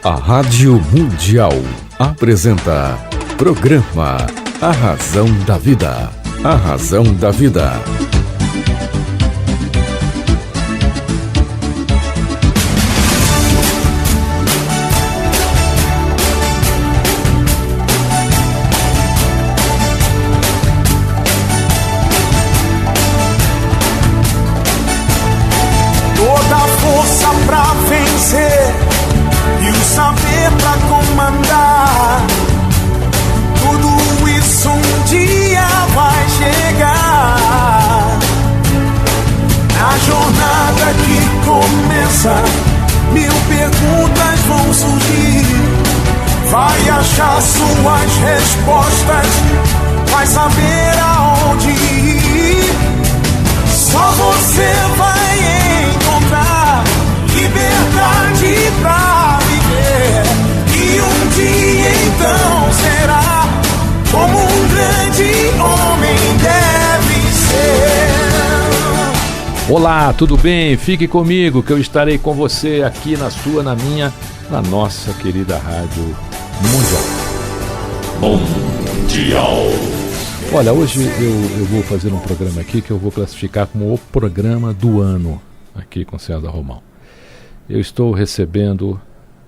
A Rádio Mundial apresenta programa A Razão da Vida. A Razão da Vida. Toda a força pra vencer e o saber pra comandar, tudo isso um dia vai chegar. Na jornada que começa, 1000 perguntas vão surgir. Vai achar suas respostas, vai saber aonde ir. Só você vai encontrar liberdade pra viver. E um dia então será como um grande homem deve ser. Olá, tudo bem? Fique comigo que eu estarei com você aqui na sua, na minha, na nossa querida Rádio Mundial. Olha, hoje eu vou fazer um programa aqui que eu vou classificar como o programa do ano aqui com César Romão. Eu estou recebendo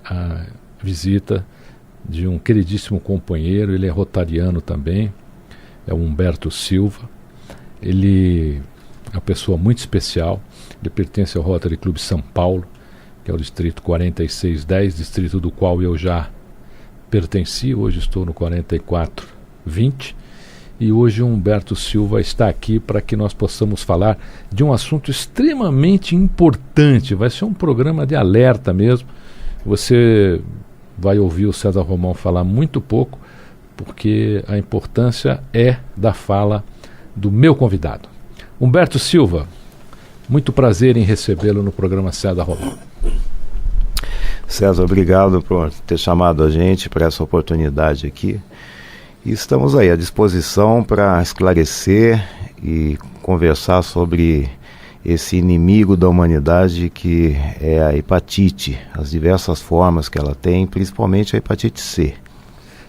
a visita de um queridíssimo companheiro, ele é rotariano também, é o Humberto Silva. Ele é uma pessoa muito especial, ele pertence ao Rotary Clube São Paulo, que é o distrito 4610, distrito do qual eu já pertenci, hoje estou no 4420. E hoje o Humberto Silva está aqui para que nós possamos falar de um assunto extremamente importante. Vai ser um programa de alerta mesmo. Você vai ouvir o César Romão falar muito pouco, porque a importância é da fala do meu convidado. Humberto Silva, muito prazer em recebê-lo no programa César Romão. César, obrigado por ter chamado a gente para essa oportunidade aqui. E estamos aí à disposição para esclarecer e conversar sobre esse inimigo da humanidade que é a hepatite, as diversas formas que ela tem, principalmente a hepatite C.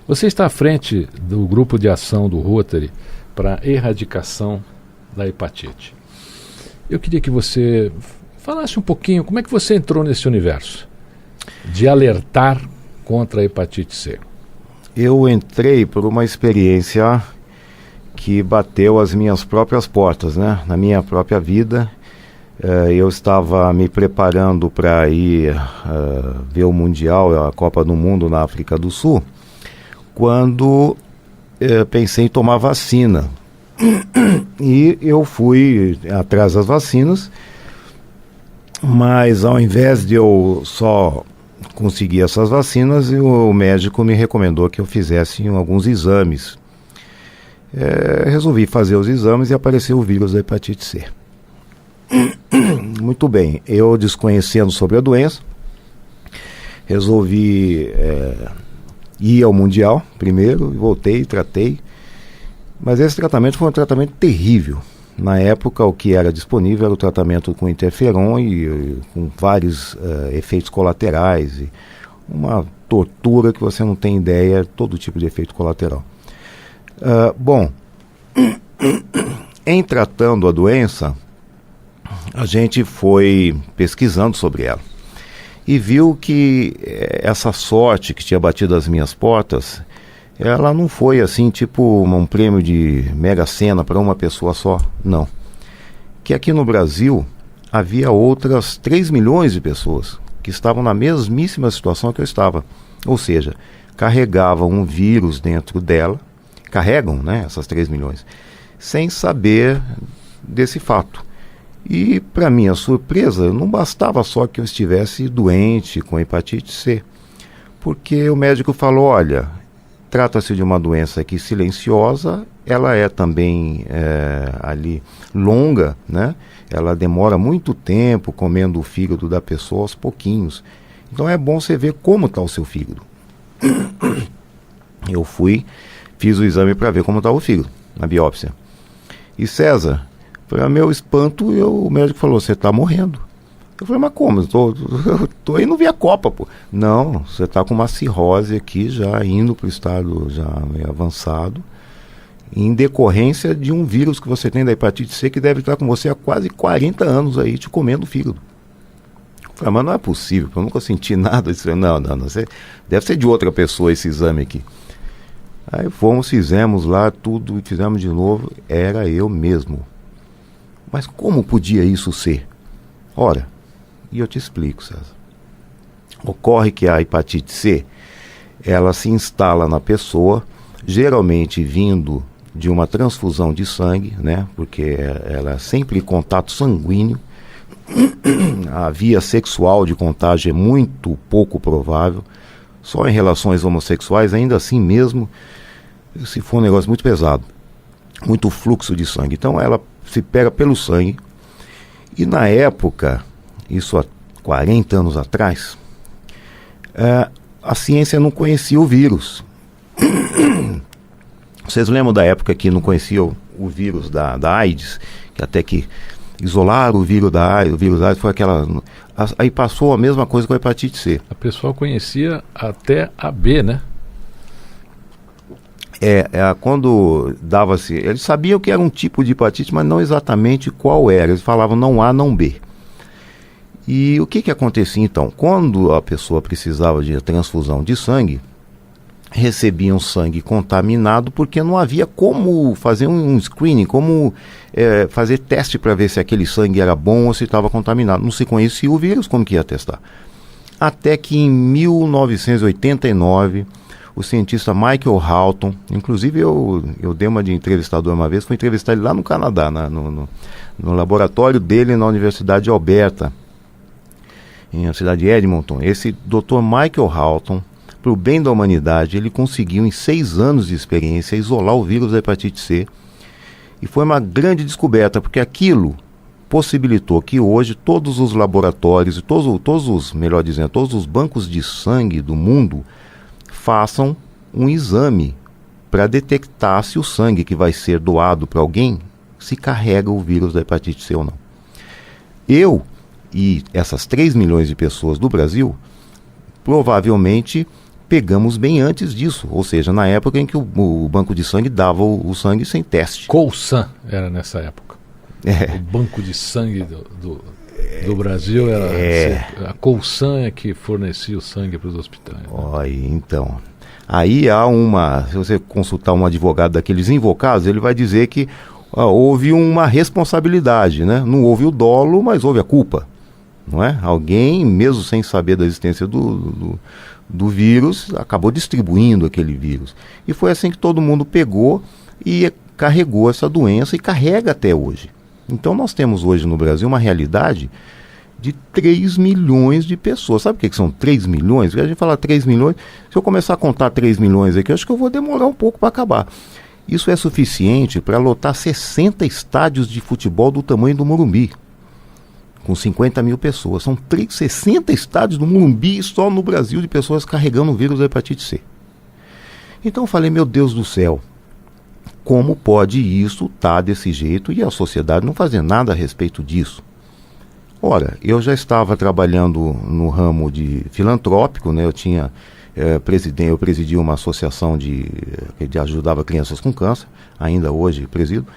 Você está à frente do grupo de ação do Rotary para a erradicação da hepatite. Eu queria que você falasse um pouquinho como é que você entrou nesse universo de alertar contra a hepatite C. Eu entrei por uma experiência que bateu as minhas próprias portas, né? Na minha própria vida, eu estava me preparando para ir ver o Mundial, a Copa do Mundo na África do Sul, quando pensei em tomar vacina. E eu fui atrás das vacinas, mas ao invés de eu só consegui essas vacinas, e o médico me recomendou que eu fizesse alguns exames. Resolvi fazer os exames e apareceu o vírus da hepatite C. Muito bem, eu desconhecendo sobre a doença, resolvi ir ao Mundial primeiro, voltei, tratei, mas esse tratamento foi um tratamento terrível. Na época, o que era disponível era o tratamento com interferon e com vários efeitos colaterais. E uma tortura que você não tem ideia, todo tipo de efeito colateral. Bom, em tratando a doença, a gente foi pesquisando sobre ela. E viu que essa sorte que tinha batido as minhas portas, ela não foi assim, tipo um prêmio de Mega Sena para uma pessoa só, não. Que aqui no Brasil havia outras 3 milhões de pessoas que estavam na mesmíssima situação que eu estava. Ou seja, carregavam um vírus dentro dela, carregam, né, essas 3 milhões, sem saber desse fato. E, para minha surpresa, não bastava só que eu estivesse doente com hepatite C, porque o médico falou, olha, trata-se de uma doença que silenciosa, ela é também ali longa, né? Ela demora muito tempo comendo o fígado da pessoa aos pouquinhos. Então é bom você ver como está o seu fígado. Eu fiz o exame para ver como está o fígado, na biópsia. E César, para meu espanto, o médico falou, você está morrendo. Eu falei, mas como? Eu tô indo ver a Copa, pô. Não, você está com uma cirrose aqui, já indo para o estado já meio avançado, em decorrência de um vírus que você tem da hepatite C, que deve estar com você há quase 40 anos aí, te comendo o fígado. Eu falei, mas não é possível, eu nunca senti nada disso. Não, deve ser de outra pessoa esse exame aqui. Aí fomos, fizemos lá tudo, e fizemos de novo, era eu mesmo. Mas como podia isso ser? Ora, e eu te explico, César. Ocorre que a hepatite C, ela se instala na pessoa, geralmente vindo de uma transfusão de sangue, né? Porque ela é sempre contato sanguíneo. A via sexual de contágio é muito pouco provável. Só em relações homossexuais, ainda assim mesmo, se for um negócio muito pesado, muito fluxo de sangue. Então ela se pega pelo sangue. E na época, isso há 40 anos atrás, a ciência não conhecia o vírus. Vocês lembram da época que não conheciam o vírus da AIDS? Que até que isolaram o vírus da AIDS, foi aquela... Aí passou a mesma coisa com a hepatite C. A pessoa conhecia até a B, né? Quando dava-se... Eles sabiam que era um tipo de hepatite, mas não exatamente qual era. Eles falavam não A, não B. E o que acontecia então? Quando a pessoa precisava de transfusão de sangue, recebiam sangue contaminado, porque não havia como fazer um screening, como fazer teste para ver se aquele sangue era bom ou se estava contaminado. Não se conhecia o vírus, como que ia testar? Até que em 1989, o cientista Michael Halton, inclusive eu dei uma de entrevistador uma vez, fui entrevistar ele lá no Canadá, no laboratório dele na Universidade de Alberta, na cidade de Edmonton. Esse Dr. Michael Halton, para o bem da humanidade, ele conseguiu em 6 anos de experiência isolar o vírus da hepatite C. E foi uma grande descoberta, porque aquilo possibilitou que hoje todos os laboratórios, todos os bancos de sangue do mundo façam um exame para detectar se o sangue que vai ser doado para alguém se carrega o vírus da hepatite C ou não. Eu e essas 3 milhões de pessoas do Brasil, provavelmente pegamos bem antes disso, ou seja, na época em que o banco de sangue dava o sangue sem teste. Colsan era nessa época. O banco de sangue do Brasil era a Colsan é que fornecia o sangue para os hospitais. Olha, então, aí se você consultar um advogado daqueles invocados, ele vai dizer que houve uma responsabilidade, né? Não houve o dolo, mas houve a culpa, não é? Alguém, mesmo sem saber da existência do vírus, acabou distribuindo aquele vírus. E foi assim que todo mundo pegou e carregou essa doença e carrega até hoje. Então nós temos hoje no Brasil uma realidade de 3 milhões de pessoas. Sabe o que são 3 milhões? Porque a gente fala 3 milhões, se eu começar a contar 3 milhões aqui, eu acho que eu vou demorar um pouco para acabar. Isso é suficiente para lotar 60 estádios de futebol do tamanho do Morumbi, com 50 mil pessoas. São 60 estádios do Morumbi só no Brasil de pessoas carregando o vírus da hepatite C. Então eu falei, meu Deus do céu, como pode isso estar desse jeito e a sociedade não fazer nada a respeito disso? Ora, eu já estava trabalhando no ramo de filantrópico, né? Eu presidi uma associação que ajudava crianças com câncer, ainda hoje presido.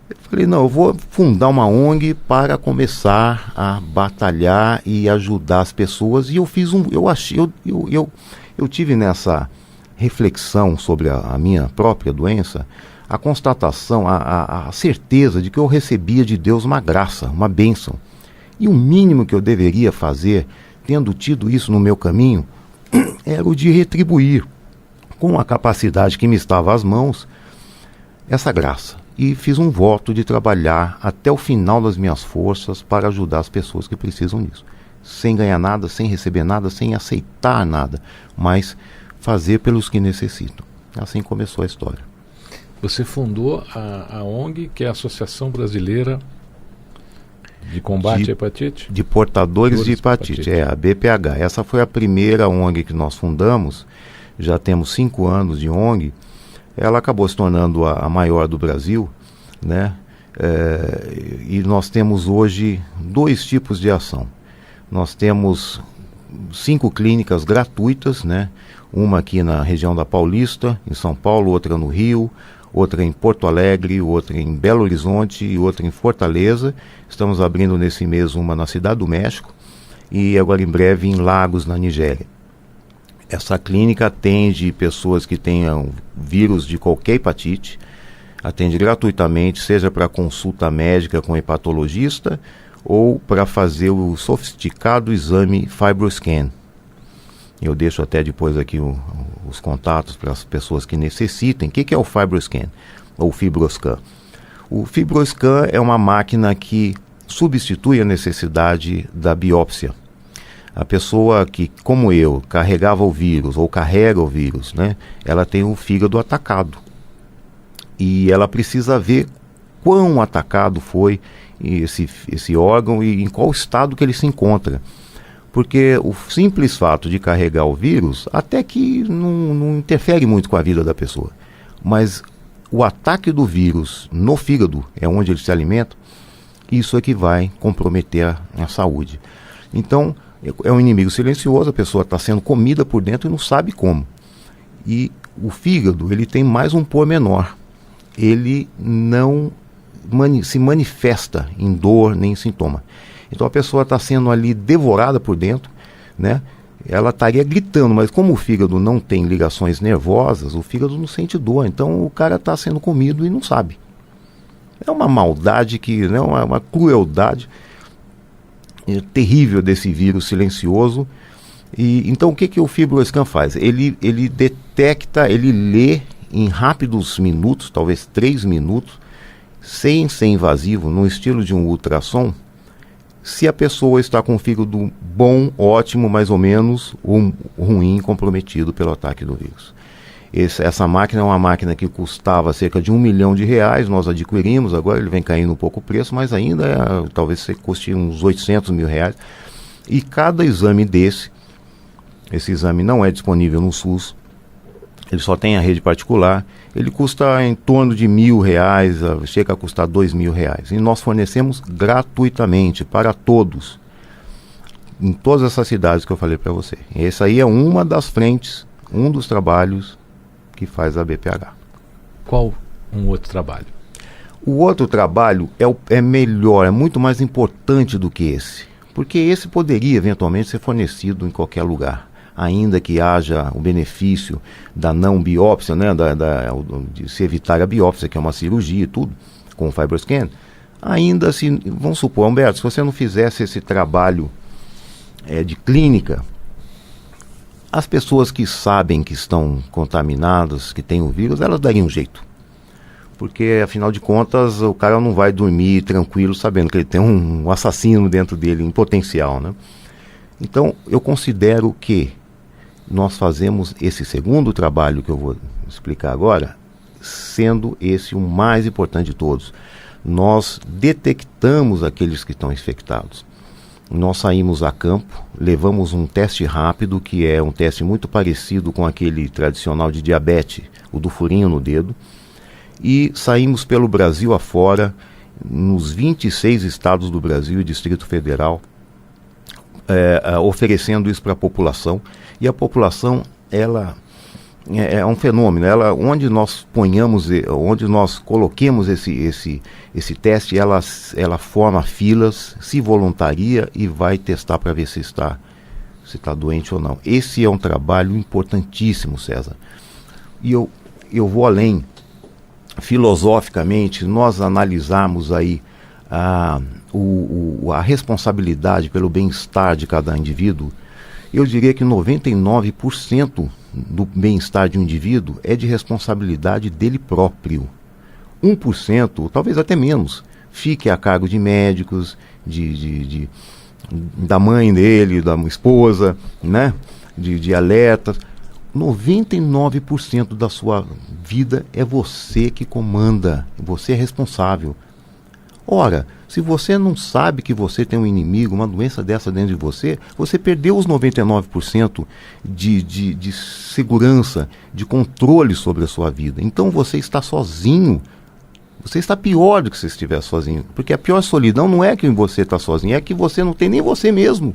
Eu falei, não, eu vou fundar uma ONG para começar a batalhar e ajudar as pessoas. E eu fiz eu tive nessa reflexão sobre a minha própria doença, a constatação, a certeza de que eu recebia de Deus uma graça, uma bênção. E o mínimo que eu deveria fazer, tendo tido isso no meu caminho, era o de retribuir, com a capacidade que me estava às mãos, essa graça. E fiz um voto de trabalhar até o final das minhas forças para ajudar as pessoas que precisam disso. Sem ganhar nada, sem receber nada, sem aceitar nada, mas fazer pelos que necessitam. Assim começou a história. Você fundou a ONG, que é a Associação Brasileira de Combate à Hepatite? De portadores de hepatite, a BPH. Essa foi a primeira ONG que nós fundamos, já temos 5 anos de ONG. Ela acabou se tornando a maior do Brasil, né? E nós temos hoje 2 tipos de ação. Nós temos 5 clínicas gratuitas, né? Uma aqui na região da Paulista, em São Paulo, outra no Rio, outra em Porto Alegre, outra em Belo Horizonte e outra em Fortaleza. Estamos abrindo nesse mês uma na Cidade do México e agora em breve em Lagos, na Nigéria. Essa clínica atende pessoas que tenham vírus de qualquer hepatite, atende gratuitamente, seja para consulta médica com hepatologista ou para fazer o sofisticado exame FibroScan. Eu deixo até depois aqui os contatos para as pessoas que necessitem. O que é o FibroScan ou FibroScan? O FibroScan é uma máquina que substitui a necessidade da biópsia. A pessoa que, como eu, carregava o vírus ou carrega o vírus, né, ela tem o fígado atacado. E ela precisa ver quão atacado foi esse órgão e em qual estado que ele se encontra. Porque o simples fato de carregar o vírus até que não interfere muito com a vida da pessoa. Mas o ataque do vírus no fígado, é onde ele se alimenta, isso é que vai comprometer a saúde. Então, é um inimigo silencioso, a pessoa está sendo comida por dentro e não sabe como. E o fígado, ele tem mais um pormenor. Ele não se manifesta em dor nem em sintoma. Então a pessoa está sendo ali devorada por dentro, né? Ela estaria gritando, mas como o fígado não tem ligações nervosas, o fígado não sente dor. Então o cara está sendo comido e não sabe. É uma maldade, né, uma crueldade terrível desse vírus silencioso. E então o que o FibroScan faz? Ele detecta, ele lê em rápidos minutos, talvez 3 minutos, sem ser invasivo, no estilo de um ultrassom, se a pessoa está com o fígado bom, ótimo, mais ou menos, ou ruim, comprometido pelo ataque do vírus. Essa máquina é uma máquina que custava cerca de R$1 milhão, nós adquirimos, agora ele vem caindo um pouco o preço, mas ainda talvez custe uns R$800 mil. E cada exame esse exame não é disponível no SUS, ele só tem a rede particular, ele custa em torno de R$1.000, chega a custar R$2.000. E nós fornecemos gratuitamente para todos, em todas essas cidades que eu falei para você. Essa aí é uma das frentes, um dos trabalhos que faz a BPH. Qual um outro trabalho? O outro trabalho é melhor, é muito mais importante do que esse. Porque esse poderia eventualmente ser fornecido em qualquer lugar. Ainda que haja o benefício da não biópsia, né, de se evitar a biópsia, que é uma cirurgia e tudo, com o FibroScan, ainda assim, vamos supor, Humberto, se você não fizesse esse trabalho de clínica, as pessoas que sabem que estão contaminadas, que têm o vírus, elas dariam um jeito. Porque, afinal de contas, o cara não vai dormir tranquilo sabendo que ele tem um assassino dentro dele, em potencial, né? Então, eu considero que nós fazemos esse segundo trabalho que eu vou explicar agora, sendo esse o mais importante de todos. Nós detectamos aqueles que estão infectados. Nós saímos a campo, levamos um teste rápido, que é um teste muito parecido com aquele tradicional de diabetes, o do furinho no dedo, e saímos pelo Brasil afora, nos 26 estados do Brasil e Distrito Federal, oferecendo isso para a população. E a população, ela é um fenômeno. Onde nós onde nós coloquemos esse teste, ela forma filas, se voluntaria e vai testar para ver se está doente ou não. Esse é um trabalho importantíssimo, César. E eu vou além. Filosoficamente, nós analisarmos aí a responsabilidade pelo bem-estar de cada indivíduo, eu diria que 99% do bem-estar de um indivíduo é de responsabilidade dele próprio. 1%, talvez até menos, fique a cargo de médicos, da mãe dele, da esposa, né? de alertas. 99% da sua vida é você que comanda, você é responsável. Ora, se você não sabe que você tem um inimigo, uma doença dessa dentro de você, você perdeu os 99% de segurança, de controle sobre a sua vida. Então você está sozinho. Você está pior do que se estiver sozinho. Porque a pior solidão não é que você está sozinho, é que você não tem nem você mesmo.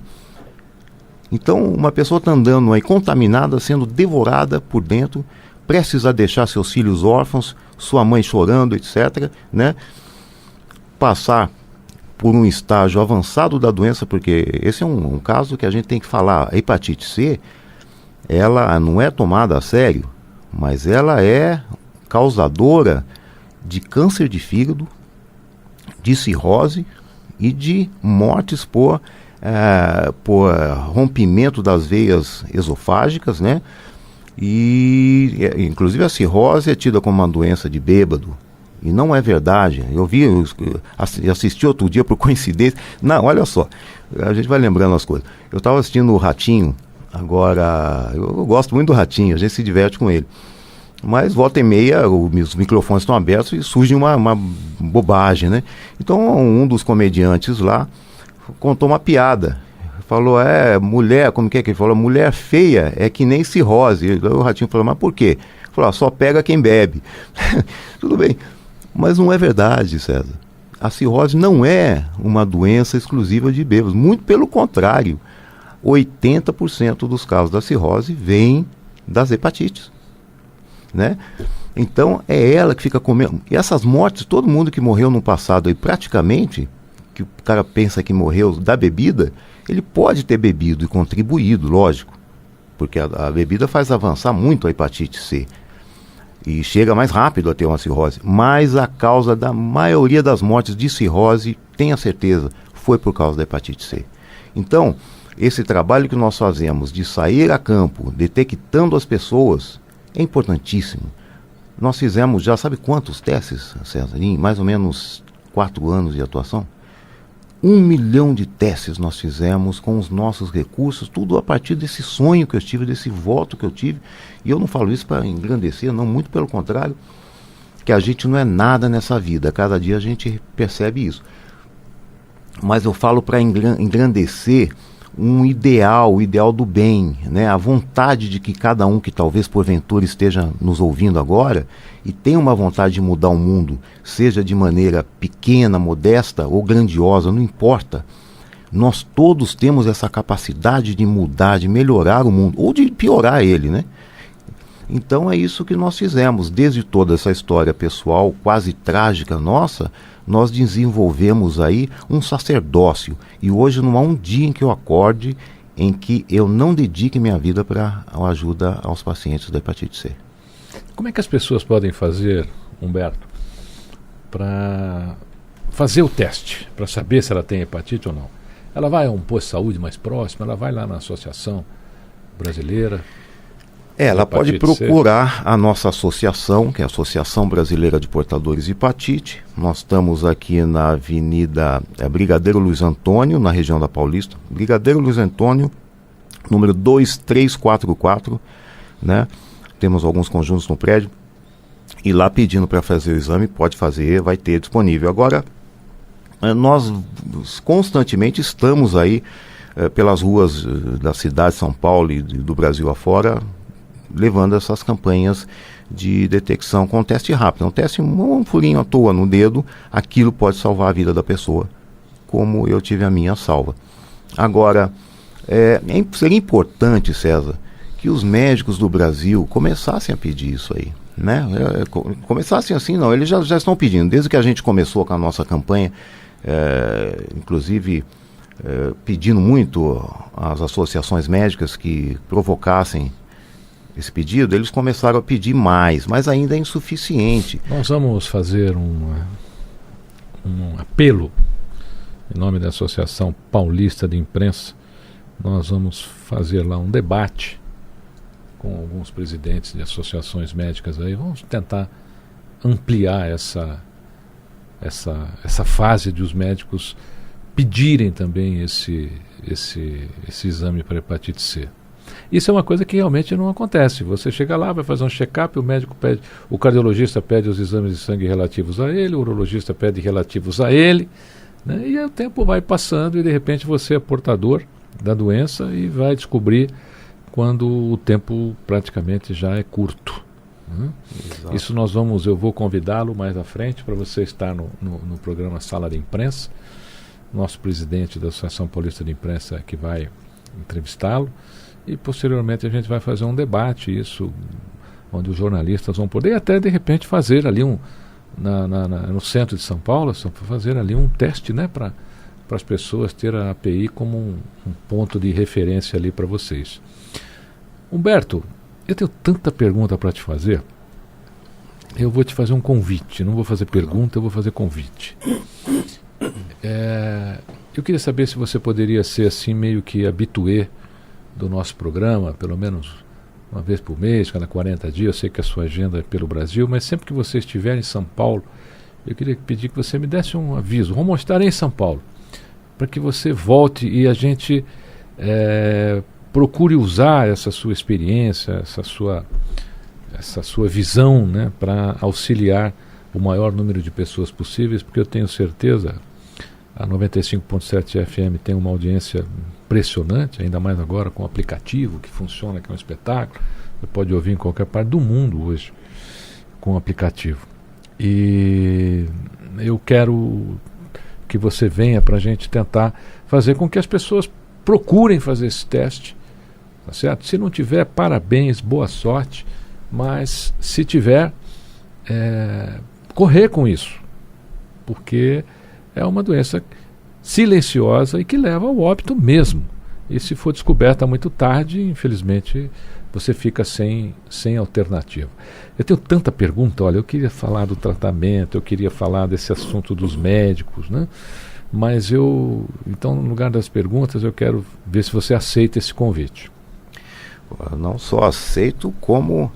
Então, uma pessoa está andando aí contaminada, sendo devorada por dentro, prestes a deixar seus filhos órfãos, sua mãe chorando, etc., né? Passar por um estágio avançado da doença, porque esse é um caso que a gente tem que falar. A hepatite C, ela não é tomada a sério, mas ela é causadora de câncer de fígado, de cirrose e de mortes por rompimento das veias esofágicas, né? E inclusive a cirrose é tida como uma doença de bêbado. E não é verdade. Eu assisti outro dia por coincidência. Não, olha só, a gente vai lembrando as coisas. Eu estava assistindo o Ratinho, agora, eu gosto muito do Ratinho, a gente se diverte com ele. Mas volta e meia, os microfones estão abertos e surge uma bobagem, né? Então um dos comediantes lá contou uma piada. Falou, mulher, como que é que ele falou? Mulher feia é que nem cirrose. O Ratinho falou, mas por quê? Ele falou, só pega quem bebe. Tudo bem. Mas não é verdade, César. A cirrose não é uma doença exclusiva de bêbados. Muito pelo contrário. 80% dos casos da cirrose vêm das hepatites, né? Então é ela que fica comendo. E essas mortes, todo mundo que morreu no passado aí, praticamente, que o cara pensa que morreu da bebida, ele pode ter bebido e contribuído, lógico. Porque a bebida faz avançar muito a hepatite C. E chega mais rápido a ter uma cirrose. Mas a causa da maioria das mortes de cirrose, tenha certeza, foi por causa da hepatite C. Então, esse trabalho que nós fazemos de sair a campo, detectando as pessoas, é importantíssimo. Nós fizemos já, sabe quantos testes, César? Em mais ou menos 4 anos de atuação? 1 milhão de testes nós fizemos com os nossos recursos, tudo a partir desse sonho que eu tive, desse voto que eu tive. E eu não falo isso para engrandecer, não, muito pelo contrário, que a gente não é nada nessa vida, cada dia a gente percebe isso. Mas eu falo para engrandecer um ideal, o ideal do bem, né? A vontade de que cada um que talvez porventura esteja nos ouvindo agora e tenha uma vontade de mudar o mundo, seja de maneira pequena, modesta ou grandiosa, não importa. Nós todos temos essa capacidade de mudar, de melhorar o mundo, ou de piorar ele, né? Então é isso que nós fizemos. Desde toda essa história pessoal, quase trágica nossa, nós desenvolvemos aí um sacerdócio. E hoje não há um dia em que eu acorde em que eu não dedique minha vida para a ajuda aos pacientes da hepatite C. Como é que as pessoas podem fazer, Humberto, para fazer o teste, para saber se ela tem hepatite ou não? Ela vai a um posto de saúde mais próximo, ela vai lá na Associação Brasileira? Ela pode procurar a nossa associação, que é a Associação Brasileira de Portadores de Hepatite. Nós estamos aqui na Avenida Brigadeiro Luiz Antônio, na região da Paulista. Brigadeiro Luiz Antônio, número 2344, né? Temos alguns conjuntos no prédio. E lá pedindo para fazer o exame, pode fazer, vai ter disponível. Agora, nós constantemente estamos aí pelas ruas da cidade de São Paulo e do Brasil afora, levando essas campanhas de detecção com teste rápido. Um teste, um furinho à toa no dedo, aquilo pode salvar a vida da pessoa, como eu tive a minha salva. Agora, seria importante, César, que os médicos do Brasil começassem a pedir isso aí, né? Começassem assim, não, eles já estão pedindo, desde que a gente começou com a nossa campanha, inclusive pedindo muito às associações médicas que provocassem esse pedido, eles começaram a pedir mais, mas ainda é insuficiente. Nós vamos fazer um apelo em nome da Associação Paulista de Imprensa. Nós vamos fazer lá um debate com alguns presidentes de associações médicas aí. Vamos tentar ampliar essa fase de os médicos pedirem também esse exame para hepatite C. Isso é uma coisa que realmente não acontece. Você chega lá, vai fazer um check-up, o médico pede, o cardiologista pede os exames de sangue relativos a ele, o urologista pede relativos a ele, né? E o tempo vai passando e de repente você é portador da doença e vai descobrir quando o tempo praticamente já é curto. Isso eu vou convidá-lo mais à frente para você estar no programa Sala de Imprensa. Nosso presidente da Associação Paulista de Imprensa que vai entrevistá-lo, e posteriormente a gente vai fazer um debate, isso, onde os jornalistas vão poder até de repente fazer ali no centro de São Paulo, fazer ali um teste, né, para as pessoas ter a API como um ponto de referência ali para vocês. Humberto, eu tenho tanta pergunta para te fazer. Eu vou te fazer um convite, não vou fazer pergunta, eu vou fazer convite. Eu queria saber se você poderia ser assim meio que habitué do nosso programa, pelo menos uma vez por mês, cada 40 dias. Eu sei que a sua agenda é pelo Brasil, mas sempre que você estiver em São Paulo, eu queria pedir que você me desse um aviso. Vamos estar em São Paulo, para que você volte e a gente procure usar essa sua experiência, essa sua visão, né, para auxiliar o maior número de pessoas possíveis, porque eu tenho certeza, a 95.7 FM tem uma audiência impressionante, ainda mais agora com o aplicativo que funciona, que é um espetáculo. Você pode ouvir em qualquer parte do mundo hoje com o aplicativo. E eu quero que você venha para a gente tentar fazer com que as pessoas procurem fazer esse teste, tá certo? Se não tiver, parabéns, boa sorte, mas se tiver, correr com isso, porque é uma doença silenciosa e que leva ao óbito mesmo. E se for descoberta muito tarde, infelizmente, você fica sem alternativa. Eu tenho tanta pergunta, olha, eu queria falar do tratamento, eu queria falar desse assunto dos médicos, né? Mas então, no lugar das perguntas, eu quero ver se você aceita esse convite. Eu não só aceito, como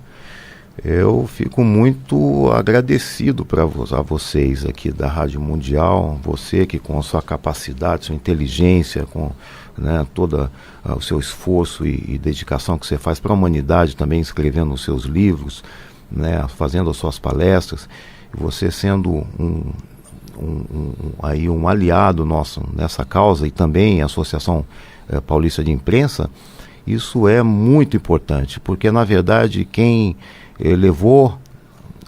eu fico muito agradecido a vocês aqui da Rádio Mundial, você que com a sua capacidade, sua inteligência, com, né, todo o seu esforço e dedicação que você faz para a humanidade, também escrevendo os seus livros, né, fazendo as suas palestras, e você sendo um aliado nosso nessa causa, e também a Associação Paulista de Imprensa. Isso é muito importante, porque na verdade quem levou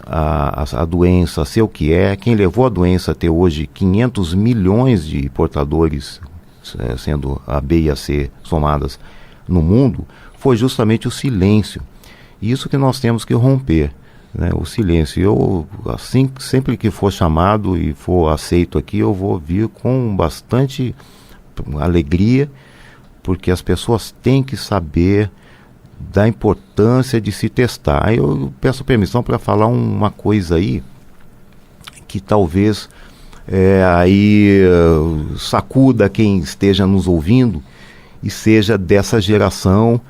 a doença a ser o que é, quem levou a doença a ter hoje 500 milhões de portadores, sendo a B e a C somadas no mundo, foi justamente o silêncio. Isso que nós temos que romper, né? O silêncio. Eu, assim, sempre que for chamado e for aceito aqui, eu vou vir com bastante alegria, porque as pessoas têm que saber da importância de se testar. Aí eu peço permissão para falar uma coisa aí que talvez sacuda quem esteja nos ouvindo e seja dessa geração,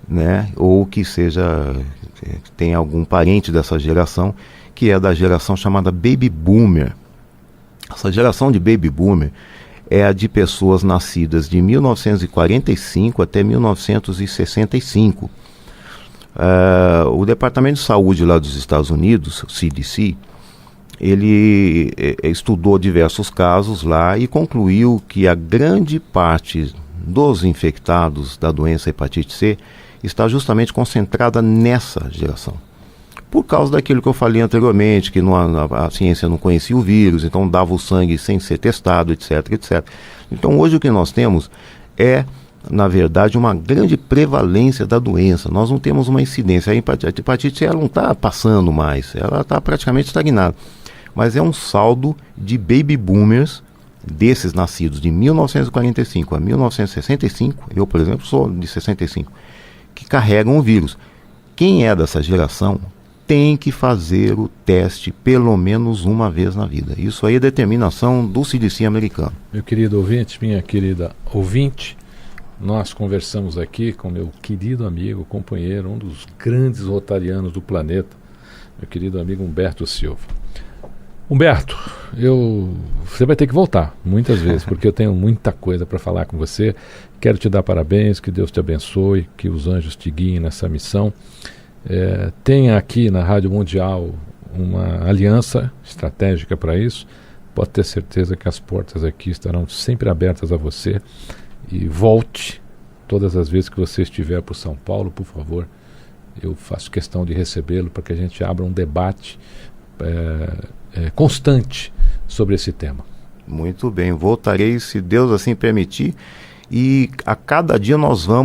né? Ou que tem algum parente dessa geração, que é da geração chamada Baby Boomer. Essa geração de Baby Boomer é a de pessoas nascidas de 1945 até 1965. O Departamento de Saúde lá dos Estados Unidos, o CDC, ele estudou diversos casos lá e concluiu que a grande parte dos infectados da doença hepatite C está justamente concentrada nessa geração. Por causa daquilo que eu falei anteriormente, que a ciência não conhecia o vírus, então dava o sangue sem ser testado, etc, etc. Então hoje o que nós temos é, na verdade, uma grande prevalência da doença. Nós não temos uma incidência. A hepatite C, ela não está passando mais, ela está praticamente estagnada. Mas é um saldo de baby boomers, desses nascidos de 1945 a 1965, eu, por exemplo, sou de 65, que carregam o vírus. Quem é dessa geração tem que fazer o teste pelo menos uma vez na vida. Isso aí é determinação do CDC americano. Meu querido ouvinte, minha querida ouvinte, nós conversamos aqui com meu querido amigo, companheiro, um dos grandes rotarianos do planeta, meu querido amigo Humberto Silva. Humberto, você vai ter que voltar muitas vezes, porque eu tenho muita coisa para falar com você. Quero te dar parabéns, que Deus te abençoe, que os anjos te guiem nessa missão. Tenha aqui na Rádio Mundial uma aliança estratégica para isso. Pode ter certeza que as portas aqui estarão sempre abertas a você. E volte todas as vezes que você estiver por São Paulo, por favor. Eu faço questão de recebê-lo para que a gente abra um debate constante sobre esse tema. Muito bem, voltarei se Deus assim permitir. e a cada dia nós vamos